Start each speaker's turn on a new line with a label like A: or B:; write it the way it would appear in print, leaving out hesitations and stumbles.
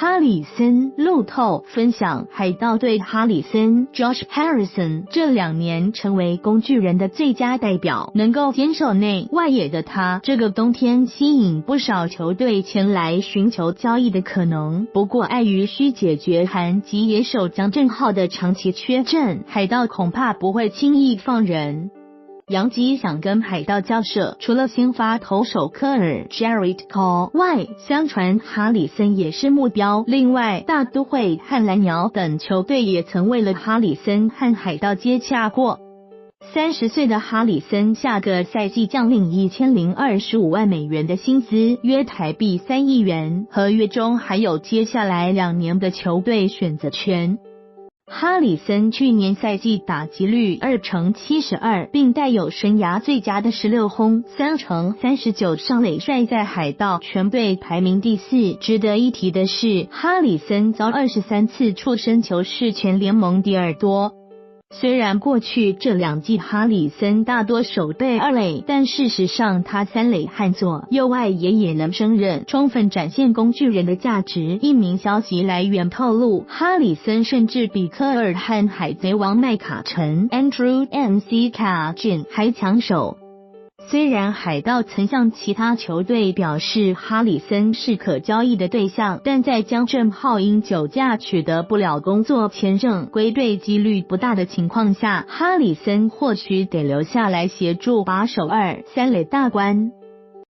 A: 哈里森路透分享，海盗队哈里森 Josh Harrison 这2年成为工具人的最佳代表，能够坚守内外野的他，这个冬天吸引不少球队前来寻求交易的可能。不过碍于需解决韩籍野手江振浩的长期缺阵，海盗恐怕不会轻易放人。洋基想跟海盗交涉，除了先发投手科尔 Jared Cole 外，相传哈里森也是目标。另外，大都会和蓝鸟等球队也曾为了哈里森和海盗接洽过。30岁的哈里森下个赛季将领1025万美元的薪资，约台币3亿元，合约中还有接下来2年的球队选择权。哈里森去年赛季打击率2成72，并带有生涯最佳的16轰3成39上垒，率在海盗全队排名第4。值得一提的是，哈里森遭23次触身球是全联盟第2多。虽然过去这2季哈里森大多守备2垒，但事实上他3垒和左右外野也能胜任，充分展现工具人的价值。一名消息来源透露，哈里森甚至比科尔和海贼王麦卡臣 Andrew MC Kajin 还抢手。虽然海盗曾向其他球队表示哈里森是可交易的对象，但在江振浩因酒驾取得不了工作签证，归队几率不大的情况下，哈里森或许得留下来协助把守2、3垒大关。